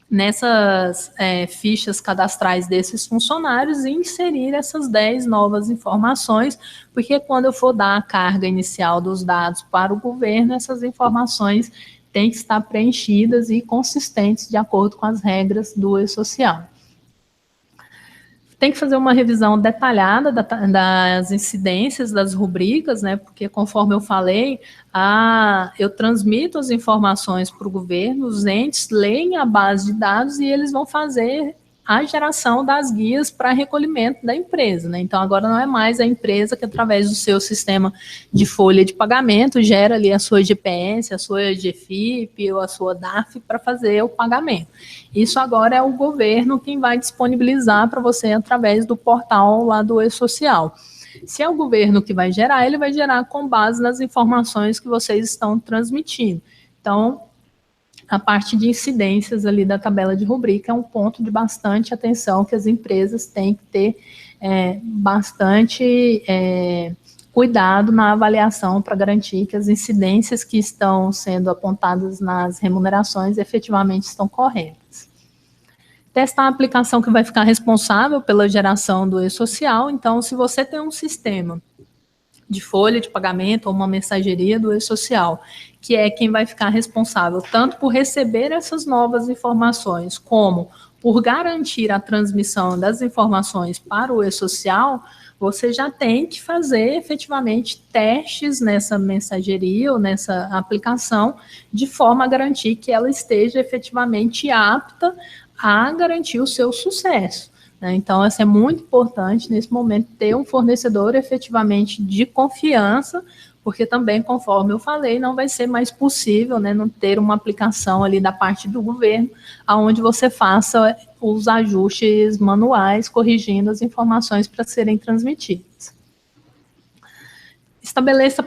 nessas fichas cadastrais desses funcionários e inserir essas 10 novas informações, porque quando eu for dar a carga inicial dos dados para o governo, essas informações têm que estar preenchidas e consistentes de acordo com as regras do e-social. Tem que fazer uma revisão detalhada das incidências, das rubricas, né? Porque, conforme eu falei, eu transmito as informações para o governo, os entes leem a base de dados e eles vão fazer a geração das guias para recolhimento da empresa, né? Então, agora não é mais a empresa que, através do seu sistema de folha de pagamento, gera ali a sua GPS, a sua GFIP ou a sua DARF para fazer o pagamento. Isso agora é o governo quem vai disponibilizar para você através do portal lá do e-social. Se é o governo que vai gerar, ele vai gerar com base nas informações que vocês estão transmitindo. Então, a parte de incidências ali da tabela de rubrica é um ponto de bastante atenção que as empresas têm que ter bastante cuidado na avaliação para garantir que as incidências que estão sendo apontadas nas remunerações efetivamente estão corretas. Testar a aplicação que vai ficar responsável pela geração do e-social. Então, se você tem um sistema de folha de pagamento ou uma mensageria do e-social, que é quem vai ficar responsável tanto por receber essas novas informações, como por garantir a transmissão das informações para o e-social, você já tem que fazer efetivamente testes nessa mensageria ou nessa aplicação, de forma a garantir que ela esteja efetivamente apta a garantir o seu sucesso. Então, é muito importante, nesse momento, ter um fornecedor efetivamente de confiança, porque também, conforme eu falei, não vai ser mais possível, né, não ter uma aplicação ali da parte do governo, onde você faça os ajustes manuais, corrigindo as informações para serem transmitidas. Estabeleça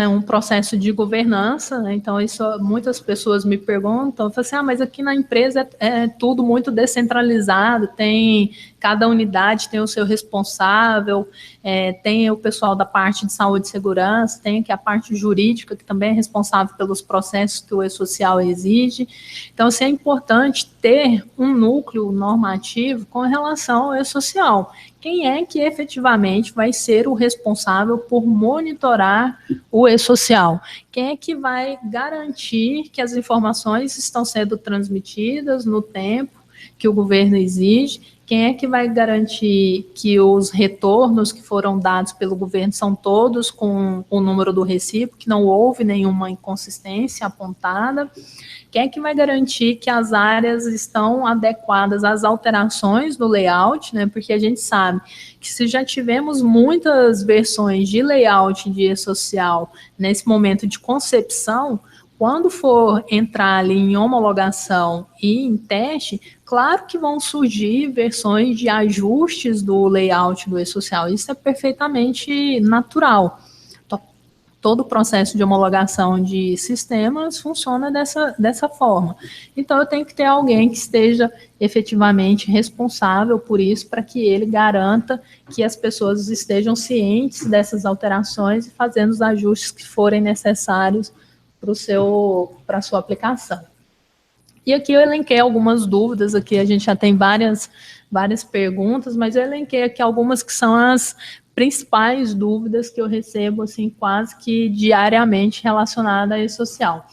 um processo de governança, né? Então isso muitas pessoas me perguntam, assim, mas aqui na empresa é tudo muito descentralizado, cada unidade tem o seu responsável, tem o pessoal da parte de saúde e segurança, tem aqui a parte jurídica, que também é responsável pelos processos que o e-social exige. Então, assim, é importante ter um núcleo normativo com relação ao e-social. Quem é que efetivamente vai ser o responsável por monitorar o e-social? Quem é que vai garantir que as informações estão sendo transmitidas no tempo que o governo exige? Quem é que vai garantir que os retornos que foram dados pelo governo são todos com o número do recibo, que não houve nenhuma inconsistência apontada? Quem é que vai garantir que as áreas estão adequadas às alterações do layout, né? Porque a gente sabe que se já tivemos muitas versões de layout de e-social nesse momento de concepção, quando for entrar ali em homologação e em teste, claro que vão surgir versões de ajustes do layout do e-social. Isso é perfeitamente natural. todo o processo de homologação de sistemas funciona dessa forma. Então, eu tenho que ter alguém que esteja efetivamente responsável por isso, para que ele garanta que as pessoas estejam cientes dessas alterações e fazendo os ajustes que forem necessários para a sua aplicação. E aqui eu elenquei algumas dúvidas, aqui a gente já tem várias perguntas, mas eu elenquei aqui algumas que são as principais dúvidas que eu recebo, assim, quase que diariamente relacionada a e-social.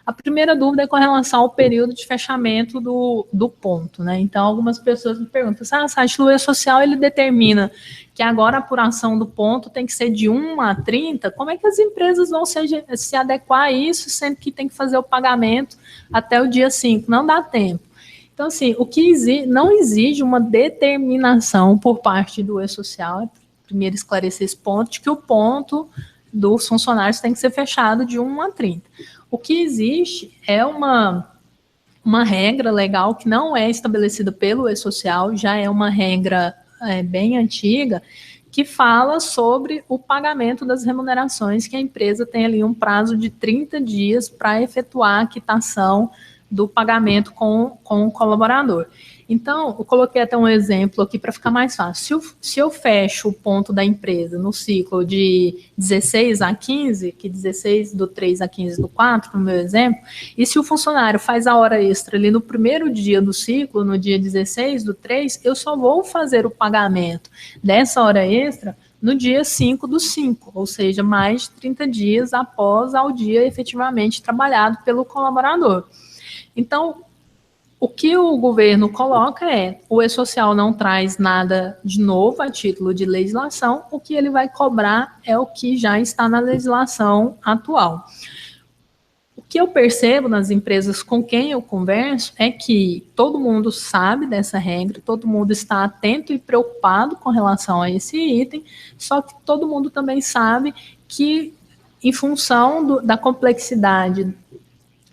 A primeira dúvida é com relação ao período de fechamento do ponto, né? Então, algumas pessoas me perguntam, o site do e-social, ele determina que agora a apuração do ponto tem que ser de 1 a 30, como é que as empresas vão se adequar a isso, sendo que tem que fazer o pagamento até o dia 5? Não dá tempo. Então, assim, o que não exige uma determinação por parte do e-social, primeiro esclarecer esse ponto, de que o ponto dos funcionários tem que ser fechado de 1 a 30. O que existe é uma regra legal que não é estabelecida pelo e-social, já é uma regra bem antiga, que fala sobre o pagamento das remunerações, que a empresa tem ali um prazo de 30 dias para efetuar a quitação do pagamento com o colaborador. Então, eu coloquei até um exemplo aqui para ficar mais fácil. Se eu fecho o ponto da empresa no ciclo de 16 a 15, que 16 do 3 a 15 do 4, no meu exemplo, e se o funcionário faz a hora extra ali no primeiro dia do ciclo, no dia 16 do 3, eu só vou fazer o pagamento dessa hora extra no dia 5 do 5, ou seja, mais de 30 dias após ao dia efetivamente trabalhado pelo colaborador. Então, o que o governo coloca o e-social não traz nada de novo a título de legislação, o que ele vai cobrar é o que já está na legislação atual. O que eu percebo nas empresas com quem eu converso é que todo mundo sabe dessa regra, todo mundo está atento e preocupado com relação a esse item, só que todo mundo também sabe que, em função da complexidade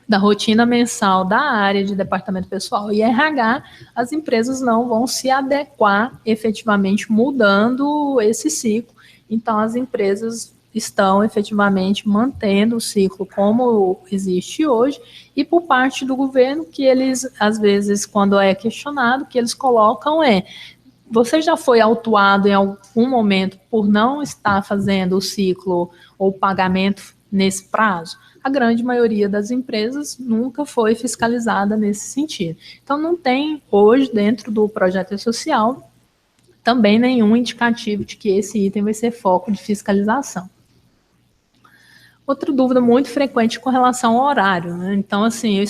da rotina mensal da área de departamento pessoal e RH, as empresas não vão se adequar efetivamente mudando esse ciclo. Então, as empresas estão efetivamente mantendo o ciclo como existe hoje, e por parte do governo, que eles, às vezes, quando é questionado, que eles colocam você já foi autuado em algum momento por não estar fazendo o ciclo ou pagamento nesse prazo? A grande maioria das empresas nunca foi fiscalizada nesse sentido. Então, não tem hoje, dentro do projeto social, também nenhum indicativo de que esse item vai ser foco de fiscalização. Outra dúvida muito frequente com relação ao horário, né? Então, assim,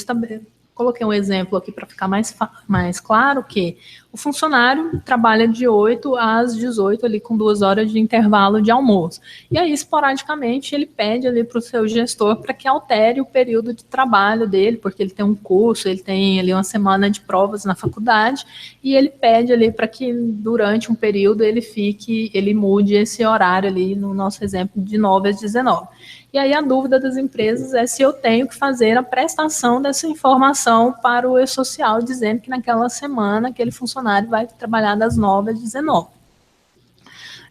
coloquei um exemplo aqui para ficar mais claro, que o funcionário trabalha de 8 às 18, ali com 2 horas de intervalo de almoço. E aí, esporadicamente, ele pede ali para o seu gestor para que altere o período de trabalho dele, porque ele tem um curso, ele tem ali uma semana de provas na faculdade, e ele pede ali para que durante um período ele mude esse horário ali, no nosso exemplo, de 9 às 19. E aí a dúvida das empresas é se eu tenho que fazer a prestação dessa informação para o e-social, dizendo que naquela semana aquele funcionário vai trabalhar das 9 às 19.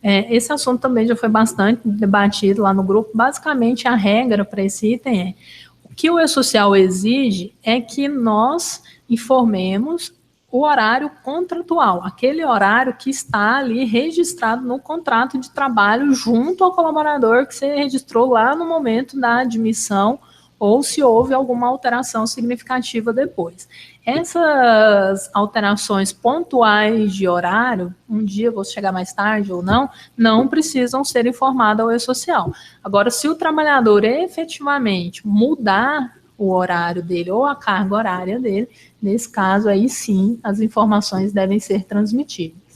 Esse assunto também já foi bastante debatido lá no grupo. Basicamente, a regra para esse item o que o e-social exige é que nós informemos o horário contratual, aquele horário que está ali registrado no contrato de trabalho junto ao colaborador que você registrou lá no momento da admissão, ou se houve alguma alteração significativa depois. Essas alterações pontuais de horário, um dia vou chegar mais tarde ou não precisam ser informadas ao e-social. Agora, se o trabalhador efetivamente mudar o horário dele ou a carga horária dele, nesse caso aí sim, as informações devem ser transmitidas.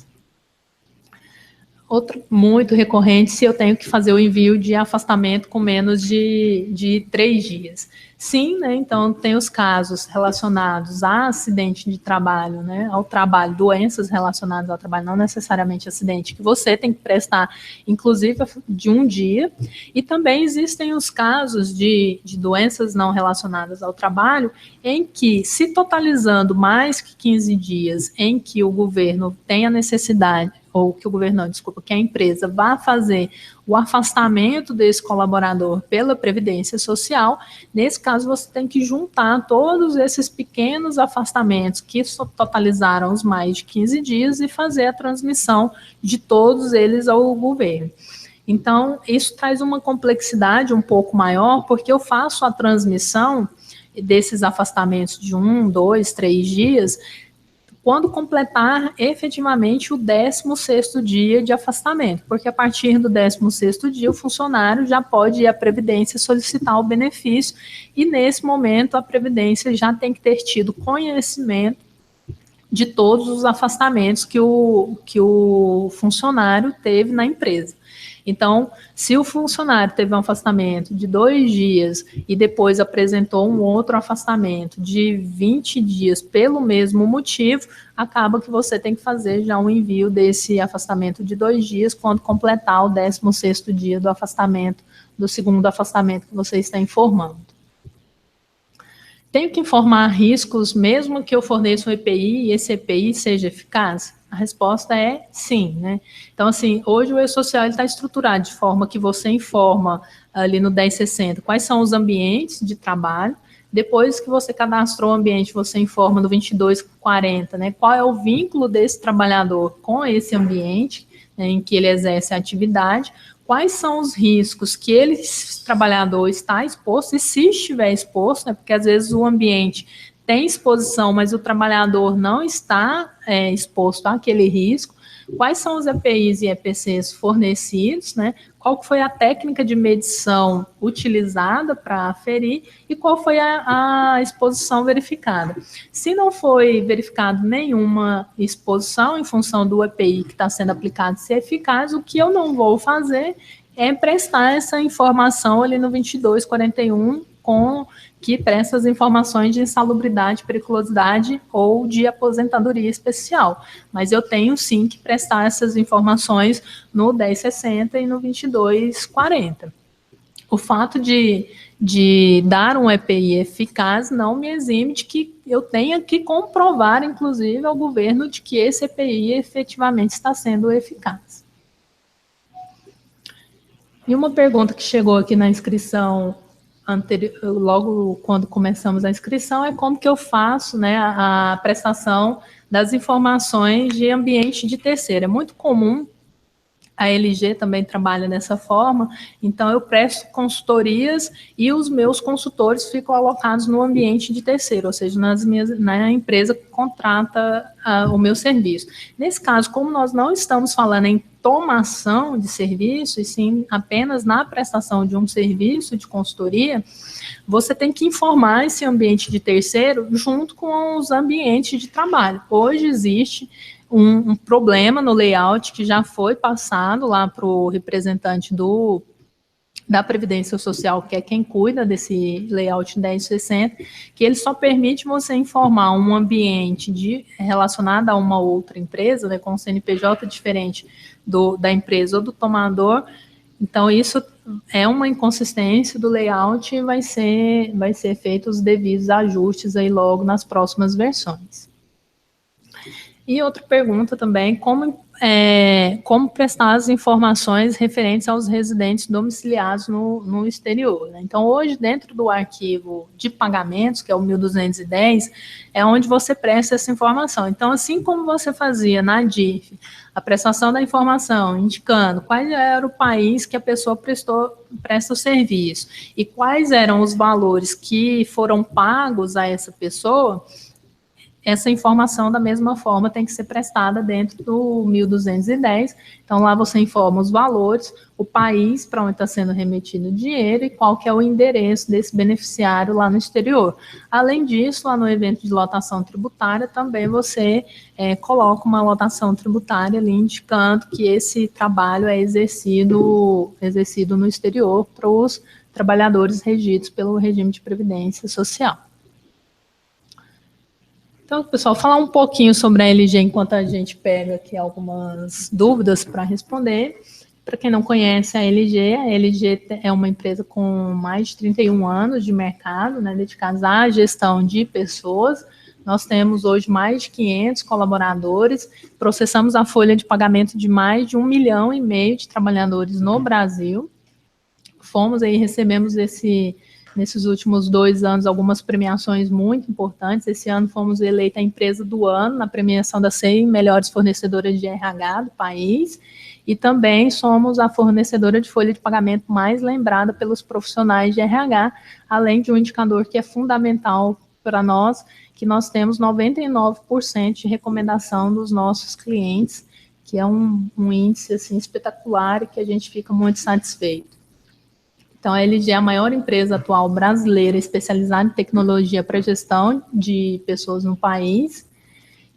Outro muito recorrente, se eu tenho que fazer o envio de afastamento com menos de 3 dias. Sim, né? Então tem os casos relacionados a acidente de trabalho, né? Ao trabalho, doenças relacionadas ao trabalho, não necessariamente acidente, que você tem que prestar, inclusive, de 1 dia. E também existem os casos de doenças não relacionadas ao trabalho, em que, se totalizando mais que 15 dias, em que o governo tem a necessidade, ou que o governo, não, desculpa, que a empresa vá fazer o afastamento desse colaborador pela Previdência Social. Nesse caso, você tem que juntar todos esses pequenos afastamentos que totalizaram os mais de 15 dias e fazer a transmissão de todos eles ao governo. Então, isso traz uma complexidade um pouco maior, porque eu faço a transmissão desses afastamentos de 1, 2, 3 dias, quando completar efetivamente o 16º dia de afastamento, porque a partir do 16º dia o funcionário já pode ir à Previdência solicitar o benefício, e nesse momento a Previdência já tem que ter tido conhecimento de todos os afastamentos que o funcionário teve na empresa. Então, se o funcionário teve um afastamento de 2 dias e depois apresentou um outro afastamento de 20 dias pelo mesmo motivo, acaba que você tem que fazer já um envio desse afastamento de 2 dias quando completar o 16º dia do afastamento, do segundo afastamento que você está informando. Tenho que informar riscos mesmo que eu forneça um EPI e esse EPI seja eficaz? A resposta é sim, né? Então, assim, hoje o E-Social está estruturado de forma que você informa ali no 1060 quais são os ambientes de trabalho. Depois que você cadastrou o ambiente, você informa no 2240, né? Qual é o vínculo desse trabalhador com esse ambiente, né, em que ele exerce a atividade. Quais são os riscos que esse trabalhador está exposto, e se estiver exposto, né, porque às vezes o ambiente tem exposição, mas o trabalhador não está exposto àquele risco. Quais são os EPIs e EPCs fornecidos, né? Qual foi a técnica de medição utilizada para aferir e qual foi a exposição verificada. Se não foi verificado nenhuma exposição em função do EPI que está sendo aplicado ser eficaz, o que eu não vou fazer é prestar essa informação ali no 2241 que presta as informações de insalubridade, periculosidade ou de aposentadoria especial. Mas eu tenho sim que prestar essas informações no 1060 e no 2240. O fato de dar um EPI eficaz não me exime de que eu tenha que comprovar, inclusive, ao governo de que esse EPI efetivamente está sendo eficaz. E uma pergunta que chegou aqui na inscrição logo quando começamos a inscrição, é como que eu faço, né, a prestação das informações de ambiente de terceiro. É muito comum, a LG também trabalha dessa forma, então eu presto consultorias e os meus consultores ficam alocados no ambiente de terceiro, ou seja, na empresa que contrata o meu serviço. Nesse caso, como nós não estamos falando em tomação de serviço, e sim apenas na prestação de um serviço de consultoria, você tem que informar esse ambiente de terceiro junto com os ambientes de trabalho. Hoje existe um problema no layout que já foi passado lá para o representante da Previdência Social, que é quem cuida desse layout 1060, que ele só permite você informar um ambiente relacionado a uma outra empresa, né, com um CNPJ diferente da empresa ou do tomador. Então, isso é uma inconsistência do layout e vai ser feito os devidos ajustes aí logo nas próximas versões. E outra pergunta também, como prestar as informações referentes aos residentes domiciliados no exterior, né? Então, hoje, dentro do arquivo de pagamentos, que é o 1210, é onde você presta essa informação. Então, assim como você fazia na DIF, a prestação da informação, indicando qual era o país que a pessoa presta o serviço e quais eram os valores que foram pagos a essa pessoa, essa informação, da mesma forma, tem que ser prestada dentro do 1210. Então, lá você informa os valores, o país para onde está sendo remetido o dinheiro e qual que é o endereço desse beneficiário lá no exterior. Além disso, lá no evento de lotação tributária, também você coloca uma lotação tributária ali, indicando que esse trabalho é exercido no exterior para os trabalhadores regidos pelo regime de previdência social. Então, pessoal, falar um pouquinho sobre a LG enquanto a gente pega aqui algumas dúvidas para responder. Para quem não conhece a LG é uma empresa com mais de 31 anos de mercado, né, dedicada à gestão de pessoas, Nós temos hoje mais de 500 colaboradores, processamos a folha de pagamento de mais de 1,5 milhão de trabalhadores no Brasil. Fomos aí, recebemos nesses últimos 2 anos algumas premiações muito importantes. Esse ano fomos eleita a empresa do ano na premiação das 100 melhores fornecedoras de RH do país, e também somos a fornecedora de folha de pagamento mais lembrada pelos profissionais de RH, além de um indicador que é fundamental para nós, que nós temos 99% de recomendação dos nossos clientes, que é um índice assim, espetacular e que a gente fica muito satisfeito. Então, a LG é a maior empresa atual brasileira especializada em tecnologia para gestão de pessoas no país.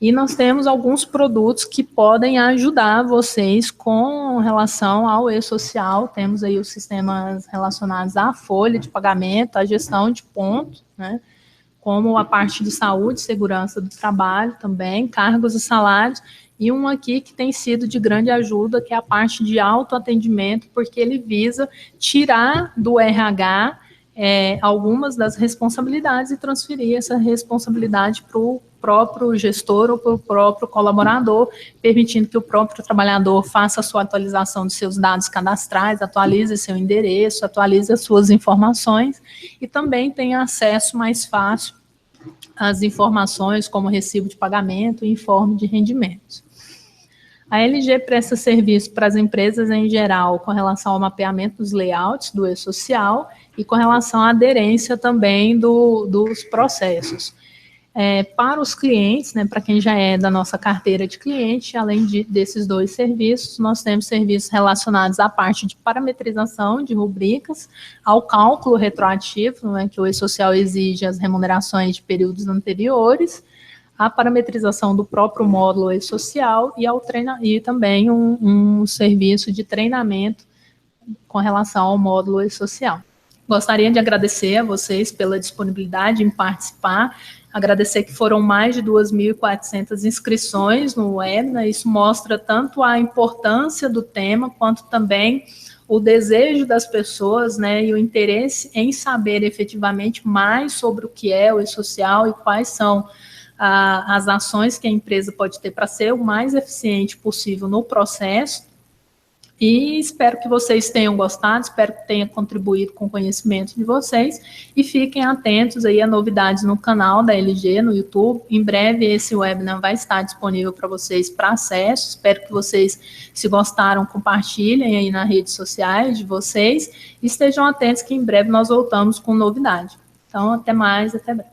E nós temos alguns produtos que podem ajudar vocês com relação ao e-social. Temos aí os sistemas relacionados à folha de pagamento, à gestão de pontos, né? Como a parte de saúde, segurança do trabalho também, cargos e salários, e um aqui que tem sido de grande ajuda, que é a parte de autoatendimento, porque ele visa tirar do RH algumas das responsabilidades e transferir essa responsabilidade para o próprio gestor ou para o próprio colaborador, permitindo que o próprio trabalhador faça a sua atualização dos seus dados cadastrais, atualize seu endereço, atualize as suas informações e também tenha acesso mais fácil às informações como recibo de pagamento e informe de rendimentos. A LG presta serviço para as empresas em geral com relação ao mapeamento dos layouts do e-social e com relação à aderência também dos processos. Para os clientes, né, para quem já é da nossa carteira de cliente, além desses 2 serviços, nós temos serviços relacionados à parte de parametrização de rubricas, ao cálculo retroativo, né, que o e-social exige as remunerações de períodos anteriores, a parametrização do próprio módulo e-social e também um serviço de treinamento com relação ao módulo e-social. Gostaria de agradecer a vocês pela disponibilidade em participar, agradecer que foram mais de 2.400 inscrições no webinar. Isso mostra tanto a importância do tema, quanto também o desejo das pessoas, né, e o interesse em saber efetivamente mais sobre o que é o e-social e quais são as ações que a empresa pode ter para ser o mais eficiente possível no processo. E espero que vocês tenham gostado, espero que tenha contribuído com o conhecimento de vocês e fiquem atentos aí a novidades no canal da LG, no YouTube. Em breve esse webinar vai estar disponível para vocês para acesso. Espero que vocês, se gostaram, compartilhem aí nas redes sociais de vocês e estejam atentos que em breve nós voltamos com novidade. Então, até mais, até breve.